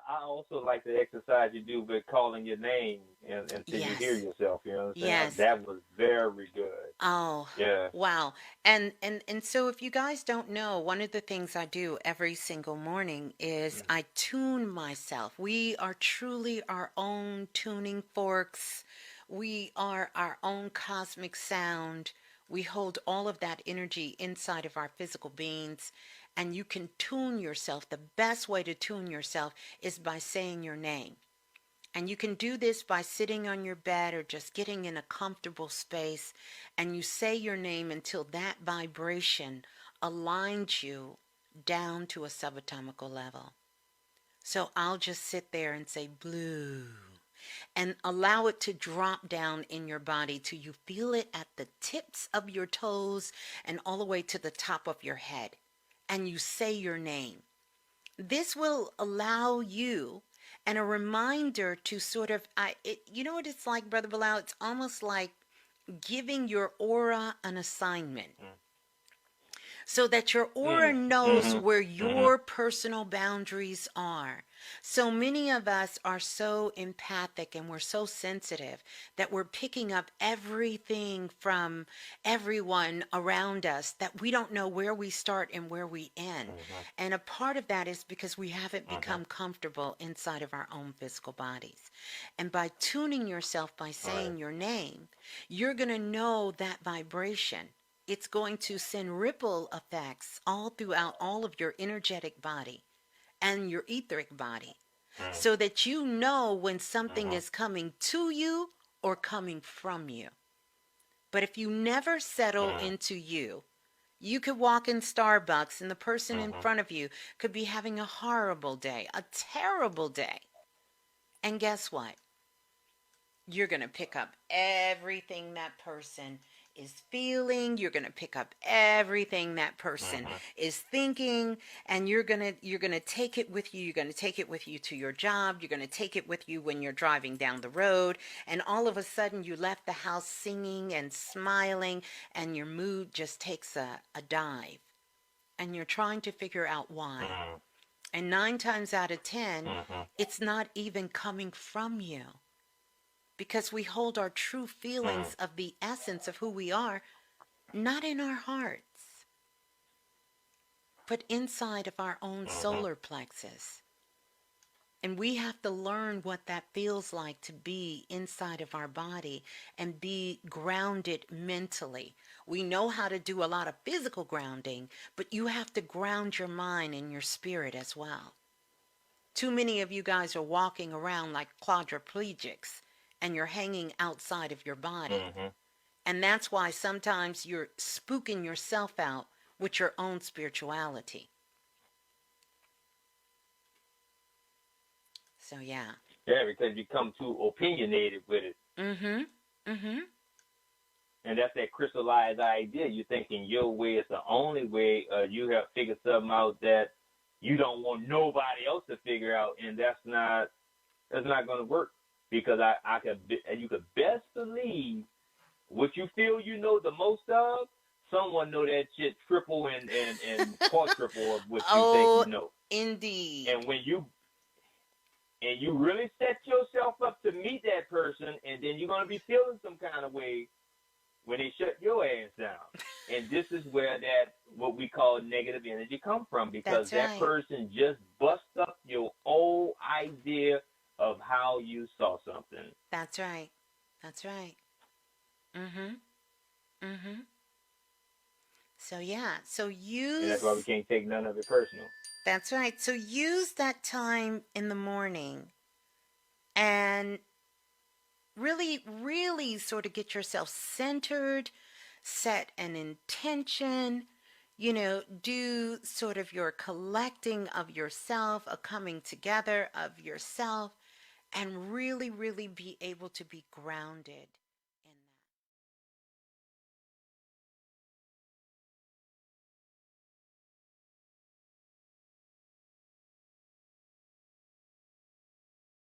I also like the exercise you do with calling your name until you hear Yes. yourself. You know what I'm saying? Yes. That was very good. Oh, Yeah. wow. And so if you guys don't know, one of the things I do every single morning is I tune myself. We are truly our own tuning forks. We are our own cosmic sound. We hold all of that energy inside of our physical beings, and you can tune yourself. The best way to tune yourself is by saying your name. And you can do this by sitting on your bed or just getting in a comfortable space, and you say your name until that vibration aligns you down to a subatomical level. So I'll just sit there and say blue and allow it to drop down in your body till you feel it at the tips of your toes and all the way to the top of your head. And you say your name. This will allow you and a reminder to sort of you know what it's like, Brother Bilal? It's almost like giving your aura an assignment so that your aura knows Mm-hmm. where Mm-hmm. your personal boundaries are. So many of us are so empathic and we're so sensitive that we're picking up everything from everyone around us that we don't know where we start and where we end. Mm-hmm. And a part of that is because we haven't Mm-hmm. become comfortable inside of our own physical bodies. And by tuning yourself by All right. saying your name, you're going to know that vibration. It's going to send ripple effects all throughout all of your energetic body and your etheric body so that you know when something Mm-hmm. is coming to you or coming from you. But if you never settle Mm-hmm. into you, you could walk in Starbucks and the person in Mm-hmm. front of you could be having a horrible day, a terrible day. And guess what? You're going to pick up everything that person is feeling. You're going to pick up everything that person Mm-hmm. is thinking, and you're going to take it with you. You're going to take it with you to your job. You're going to take it with you when you're driving down the road, and all of a sudden you left the house singing and smiling, and your mood just takes a dive, and you're trying to figure out why. Mm-hmm. And 9 times out of 10, Mm-hmm. it's not even coming from you because we hold our true Mm-hmm. feelings of the essence of who we are not in our hearts, but inside of our own Mm-hmm. solar plexus. And we have to learn what that feels like to be inside of our body and be grounded mentally. We know how to do a lot of physical grounding, but you have to ground your mind and your spirit as well. Too many of you guys are walking around like quadriplegics and you're hanging outside of your body. Mm-hmm. And that's why sometimes you're spooking yourself out with your own spirituality. So, yeah. Yeah, because you come too opinionated with it. Mm hmm. Mm hmm. And that's that crystallized idea. You're thinking your way is the only way. You have figured something out that you don't want nobody else to figure out, and that's not going to work. Because you could best believe what you feel you know the most of. Someone know that shit triple and quadruple of what you think Oh, you know. indeed. And you really set yourself up to meet that person, and then you're gonna be feeling some kind of way when they shut your ass down. And this is where that what we call negative energy come from because That's that right. person just bust up your whole idea of how you saw something. That's right. That's right. Mm hmm. Mm hmm. So, yeah. So, And that's why we use. can't take none of it personal. That's right. So, use that time in the morning and really, really sort of get yourself centered, set an intention, do sort of your collecting of yourself, a coming together of yourself, and really, really be able to be grounded